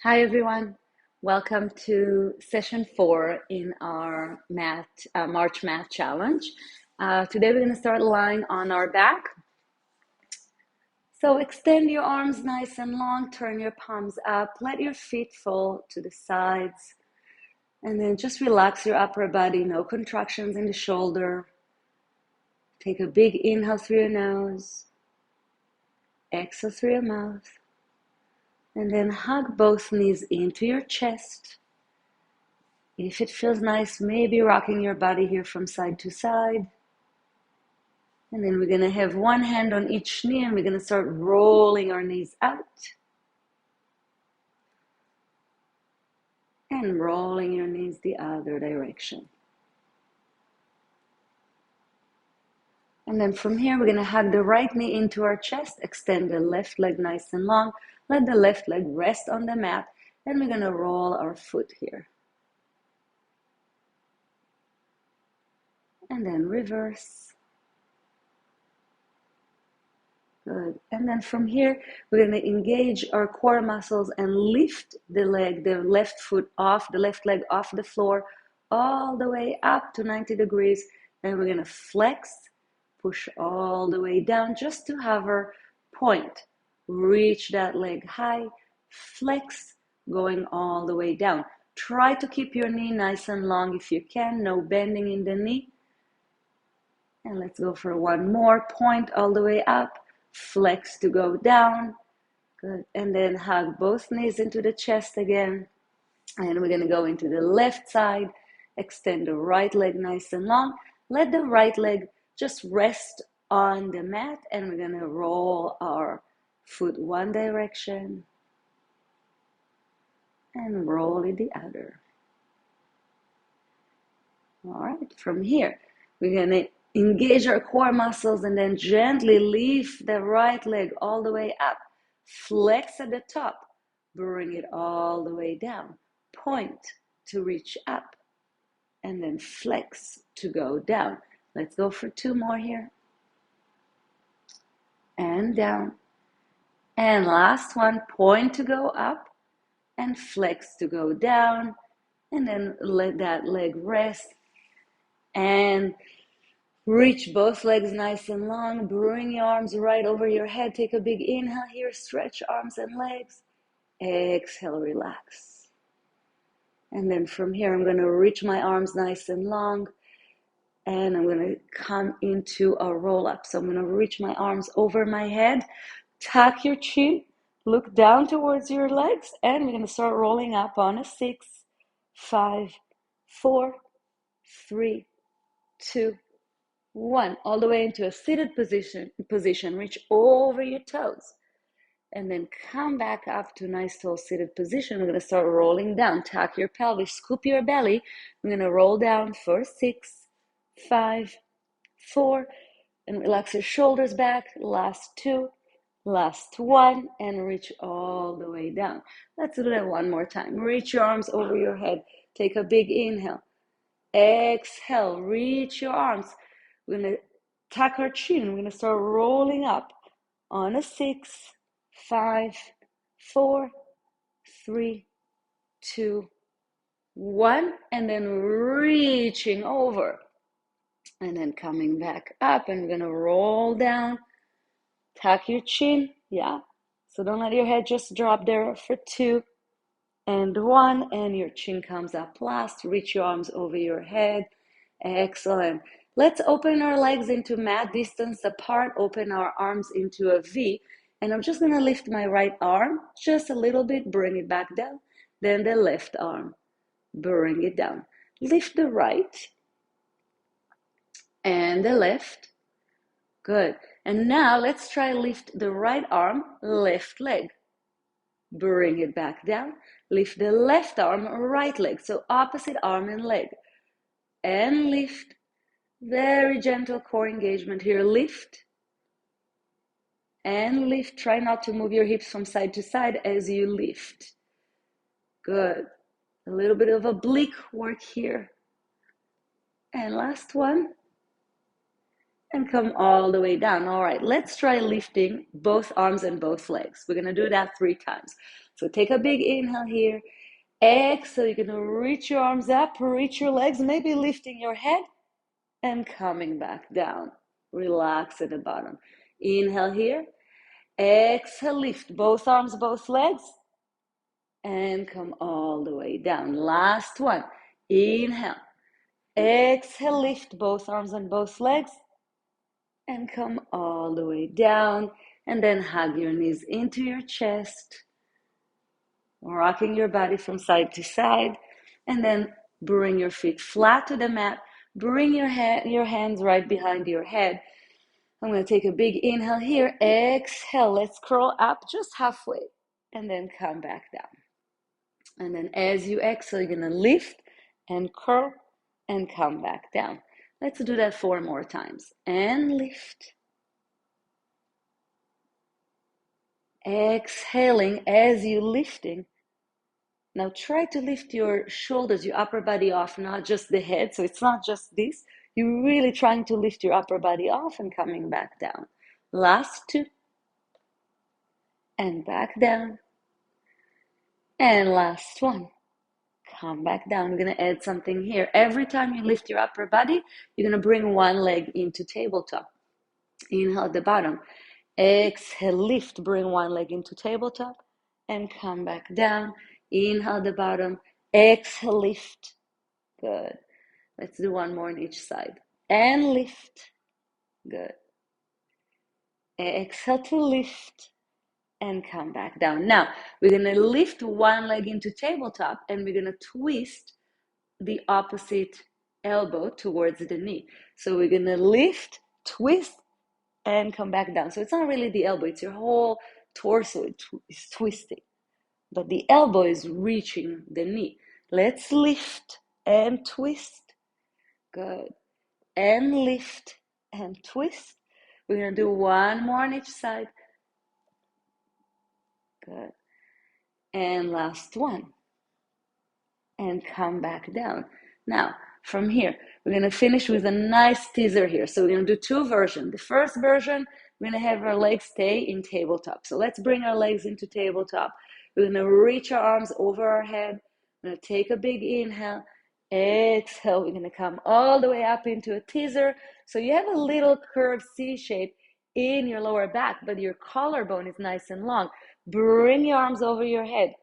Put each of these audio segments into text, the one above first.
Hi everyone, welcome to session 4 in our March Math Challenge. Today we're going to start lying on our back. So extend your arms nice and long, turn your palms up, let your feet fall to the sides, and then just relax your upper body, no contractions in the shoulder. Take a big inhale through your nose, exhale through your mouth. And then hug both knees into your chest. If it feels nice, maybe rocking your body here from side to side. And then we're going to have one hand on each knee and we're going to start rolling our knees out. And rolling your knees the other direction. And then from here, we're going to hug the right knee into our chest, extend the left leg nice and long, let the left leg rest on the mat, and we're going to roll our foot here. And then reverse. Good. And then from here, we're going to engage our core muscles and lift the leg, the left leg off the floor, all the way up to 90 degrees. And we're going to flex, push all the way down just to hover, point, reach that leg high, flex, going all the way down. Try to keep your knee nice and long if you can, no bending in the knee. And let's go for one more, point all the way up, flex to go down. Good. And then hug both knees into the chest again. And we're going to go into the left side, extend the right leg nice and long. Let the right leg just rest on the mat, and we're going to roll our foot one direction and roll it the other. All right, from here, we're going to engage our core muscles and then gently lift the right leg all the way up. Flex at the top, bring it all the way down. Point to reach up, and then flex to go down. Let's go for two more here. And down. And last one, point to go up and flex to go down. And then let that leg rest. And reach both legs nice and long. Bring your arms right over your head. Take a big inhale here. Stretch arms and legs. Exhale, relax. And then from here, I'm going to reach my arms nice and long. And I'm going to come into a roll up. So I'm going to reach my arms over my head. Tuck your chin. Look down towards your legs. And we're going to start rolling up on a 6, 5, 4, 3, 2, 1. All the way into a seated position. Reach over your toes. And then come back up to a nice tall seated position. We're going to start rolling down. Tuck your pelvis. Scoop your belly. We're going to roll down for 6, 5, 4, and relax your shoulders back. Last 2, last 1, and reach all the way down. Let's do that one more time. Reach your arms over your head. Take a big inhale. Exhale. Reach your arms. We're going to tuck our chin. We're going to start rolling up on a 6, 5, 4, 3, 2, 1, and then reaching over. And then coming back up, and we're going to roll down. Tuck your chin, yeah. So don't let your head just drop there for 2 and 1, and your chin comes up last. Reach your arms over your head. Excellent. Let's open our legs into mat distance apart. Open our arms into a V. And I'm just going to lift my right arm just a little bit. Bring it back down. Then the left arm. Bring it down. Lift the right and the left. Good. And now let's try lift the right arm, left leg. Bring it back down. Lift the left arm, right leg. So opposite arm and leg. And lift. Very gentle core engagement here. Lift. And lift. Try not to move your hips from side to side as you lift. Good. A little bit of oblique work here. And last one. And come all the way down. All right, let's try lifting both arms and both legs. We're going to do that 3 times. So take a big inhale here. Exhale, you're gonna reach your arms up, reach your legs, maybe lifting your head and coming back down. Relax at the bottom. Inhale here. Exhale, lift both arms, both legs, and come all the way down. Last one. Inhale. Exhale, lift both arms and both legs, and come all the way down. And then hug your knees into your chest, rocking your body from side to side. And then bring your feet flat to the mat. Bring your hands right behind your head. I'm going to take a big inhale here. Exhale. Let's curl up just halfway and then come back down. And then as you exhale, you're going to lift and curl and come back down. Let's do that 4 more times. And lift. Exhaling as you're lifting. Now try to lift your shoulders, your upper body off, not just the head. So it's not just this. You're really trying to lift your upper body off and coming back down. Last 2. And back down. And last 1. Come back down. We're going to add something here. Every time you lift your upper body, you're going to bring one leg into tabletop. Inhale at the bottom. Exhale, lift. Bring one leg into tabletop and come back down. Inhale at the bottom. Exhale, lift. Good. Let's do 1 more on each side. And lift. Good. Exhale to lift and come back down. Now, we're going to lift one leg into tabletop and we're going to twist the opposite elbow towards the knee. So we're going to lift, twist, and come back down. So it's not really the elbow, it's your whole torso is twisting. But the elbow is reaching the knee. Let's lift and twist. Good. And lift and twist. We're going to do 1 more on each side. Good. And last 1. And come back down. Now, from here, we're going to finish with a nice teaser here. So we're going to do 2 versions. The first version, we're going to have our legs stay in tabletop. So let's bring our legs into tabletop. We're going to reach our arms over our head. We're going to take a big inhale. Exhale. We're going to come all the way up into a teaser. So you have a little curved C shape in your lower back, but your collarbone is nice and long. Bring your arms over your head.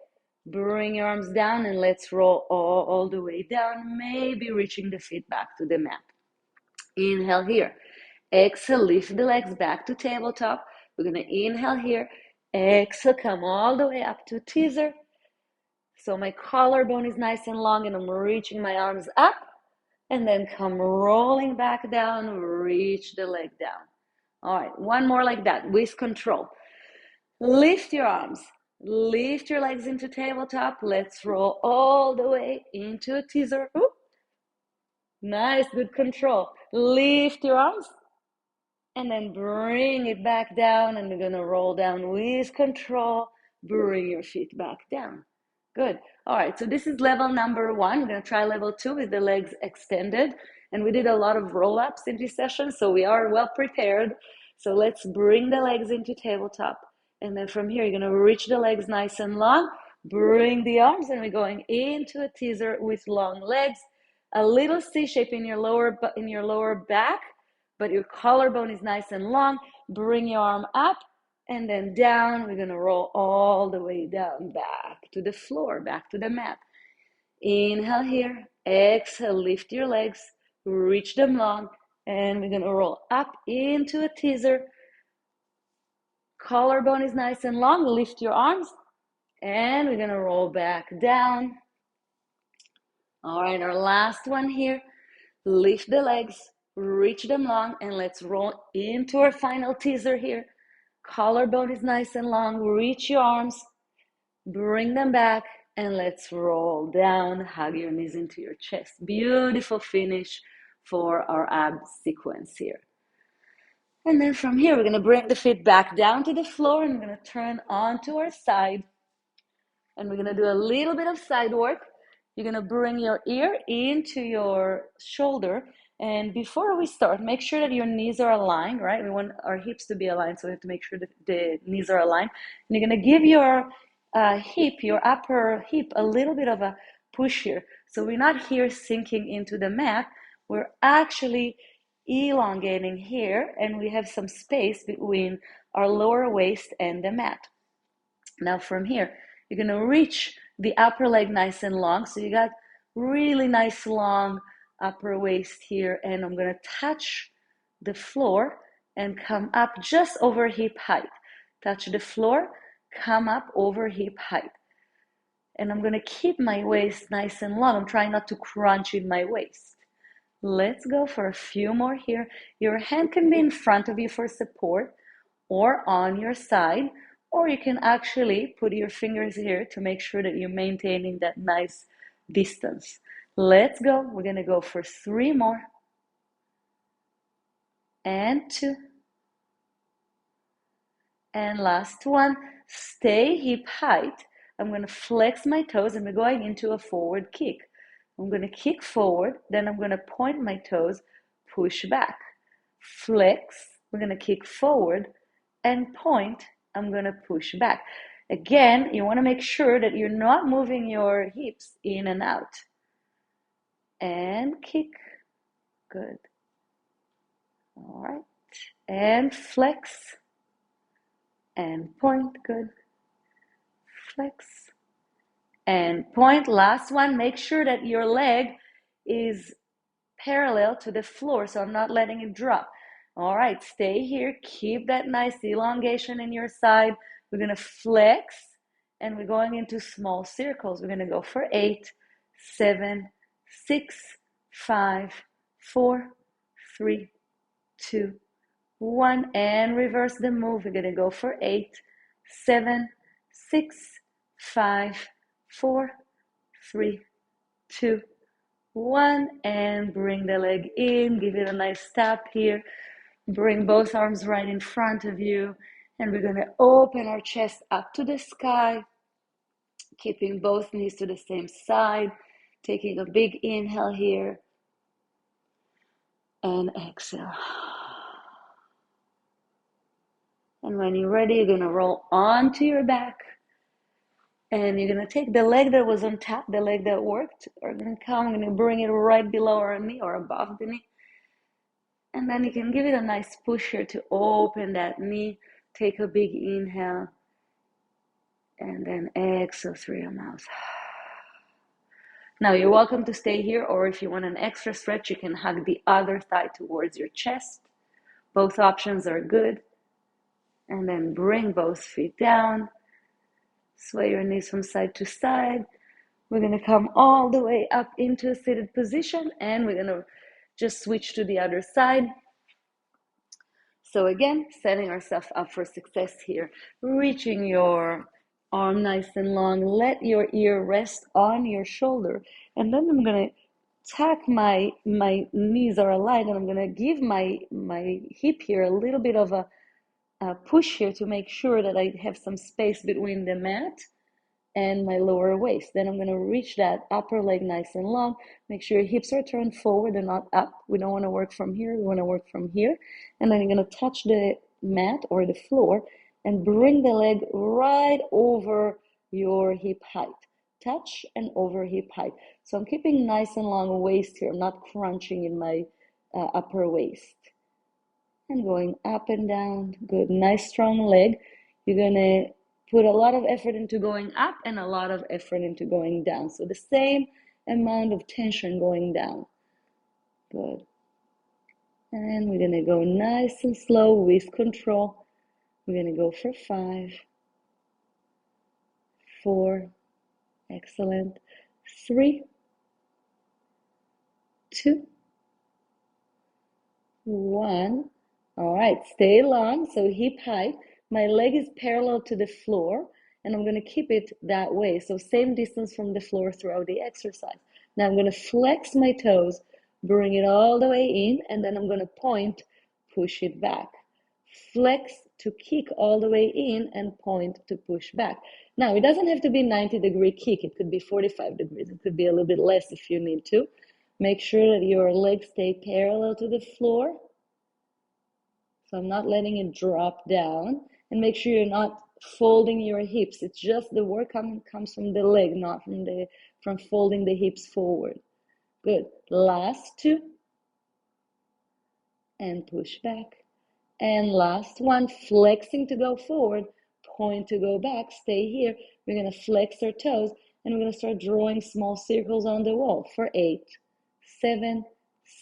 Bring your arms down and let's roll all the way down, maybe reaching the feet back to the mat. Inhale here. Exhale, lift the legs back to tabletop. We're going to inhale here. Exhale, come all the way up to teaser. So my collarbone is nice and long and I'm reaching my arms up. And then come rolling back down, reach the leg down. All right, 1 more like that with control. Lift your arms. Lift your legs into tabletop. Let's roll all the way into a teaser. Ooh. Nice, good control. Lift your arms and then bring it back down and we're going to roll down with control. Bring your feet back down. Good. All right, so this is level number 1. We're going to try level 2 with the legs extended. And we did a lot of roll-ups in this session, so we are well prepared. So let's bring the legs into tabletop. And then from here, you're going to reach the legs nice and long. Bring the arms, and we're going into a teaser with long legs. A little C shape in your lower back, but your collarbone is nice and long. Bring your arm up and then down. We're going to roll all the way down, back to the floor, back to the mat. Inhale here. Exhale, lift your legs. Reach them long. And we're going to roll up into a teaser. Collarbone is nice and long. Lift your arms. And we're going to roll back down. All right, our last one here. Lift the legs. Reach them long. And let's roll into our final teaser here. Collarbone is nice and long. Reach your arms. Bring them back. And let's roll down. Hug your knees into your chest. Beautiful finish for our ab sequence here. And then from here, we're going to bring the feet back down to the floor and we're going to turn onto our side. And we're going to do a little bit of side work. You're going to bring your ear into your shoulder. And before we start, make sure that your knees are aligned, right? We want our hips to be aligned, so we have to make sure that the knees are aligned. And you're going to give your hip, your upper hip, a little bit of a push here. So we're not here sinking into the mat. We're actually elongating here, and we have some space between our lower waist and the mat. Now from here, you're gonna reach the upper leg nice and long. So you got really nice long upper waist here, and I'm gonna touch the floor and come up just over hip height. Touch the floor, come up over hip height. And I'm gonna keep my waist nice and long. I'm trying not to crunch in my waist. Let's go for a few more here. Your hand can be in front of you for support or on your side, or you can actually put your fingers here to make sure that you're maintaining that nice distance. Let's go. We're gonna go for 3 more. And 2. And last one. Stay hip height. I'm gonna flex my toes and we're going into a forward kick. I'm gonna kick forward, then I'm gonna point my toes, push back. Flex, we're gonna kick forward, and point, I'm gonna push back. Again, you wanna make sure that you're not moving your hips in and out. And kick, good. All right, and flex, and point, good. Flex, and point. Last one, make sure that your leg is parallel to the floor, so I'm not letting it drop. All right, stay here, keep that nice elongation in your side. We're gonna flex, and we're going into small circles. We're gonna go for 8, 7, 6, 5, 4, 3, 2, 1, and reverse the move. We're gonna go for 8, 7, 6, 5, 4, 3, 2, 1, and bring the leg in. Give it a nice tap here. Bring both arms right in front of you, and we're gonna open our chest up to the sky, keeping both knees to the same side, taking a big inhale here, and exhale. And when you're ready, you're gonna roll onto your back, and you're gonna take the leg that was on top, the leg that worked, we're gonna bring it right below our knee or above the knee. And then you can give it a nice push here to open that knee. Take a big inhale. And then exhale through your mouth. Now you're welcome to stay here, or if you want an extra stretch, you can hug the other thigh towards your chest. Both options are good. And then bring both feet down. Sway your knees from side to side. We're gonna come all the way up into a seated position, and we're gonna just switch to the other side. So again, setting ourselves up for success here. Reaching your arm nice and long. Let your ear rest on your shoulder. And then I'm going to tuck my knees are aligned, and I'm going to give my hip here a little bit of a push here to make sure that I have some space between the mat and my lower waist. Then I'm going to reach that upper leg nice and long. Make sure your hips are turned forward and not up. We don't want to work from here. We want to work from here. And then you're going to touch the mat or the floor and bring the leg right over your hip height. Touch and over hip height. So I'm keeping nice and long waist here. I'm not crunching in my upper waist. And going up and down. Good. Nice strong leg. You're going to put a lot of effort into going up and a lot of effort into going down. So the same amount of tension going down. Good. And we're going to go nice and slow with control. We're going to go for 5, 4, excellent, 3, 2, 1. All right, stay long, so hip height. My leg is parallel to the floor, and I'm going to keep it that way. So same distance from the floor throughout the exercise. Now I'm going to flex my toes, bring it all the way in, and then I'm going to point, push it back. Flex to kick all the way in and point to push back. Now it doesn't have to be 90-degree kick. It could be 45 degrees. It could be a little bit less if you need to. Make sure that your legs stay parallel to the floor. So I'm not letting it drop down, and make sure you're not folding your hips. It's just the work comes from the leg, not from folding the hips forward. Good. Last two. And push back. And last one, flexing to go forward, point to go back, stay here. We're going to flex our toes and we're going to start drawing small circles on the wall for 8, 7,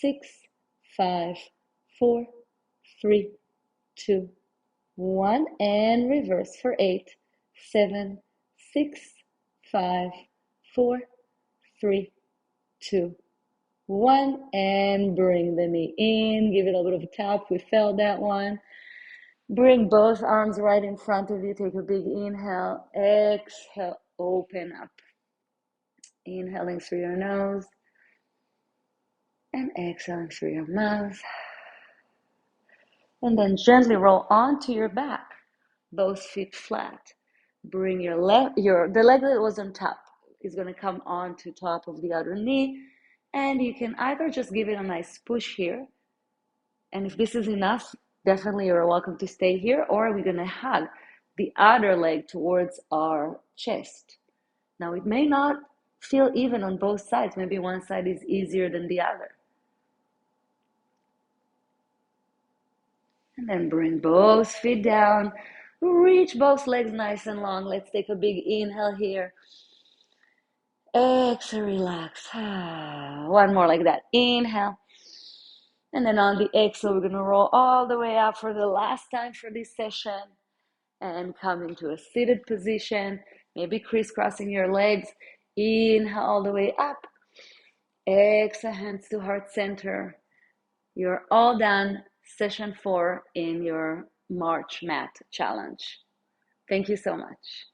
6, 5, 4, 3, 2, 1, and reverse for 8, 7, 6, 5, 4, 3, 2, 1, and bring the knee in. Give it a little bit of a tap. We felt that one. Bring both arms right in front of you. Take a big inhale. Exhale. Open up. Inhaling through your nose and exhaling through your mouth. And then gently roll onto your back. Both feet flat. Bring the leg that was on top is going to come onto top of the other knee. And you can either just give it a nice push here. And if this is enough, definitely you're welcome to stay here, or we're going to hug the other leg towards our chest. Now, it may not feel even on both sides. Maybe one side is easier than the other. And then bring both feet down. Reach both legs nice and long. Let's take a big inhale here. Exhale, relax. One more like that. Inhale. And then on the exhale, we're going to roll all the way up for the last time for this session. And come into a seated position. Maybe crisscrossing your legs. Inhale all the way up. Exhale, hands to heart center. You're all done. Session 4 in your March Mat Challenge. Thank you so much.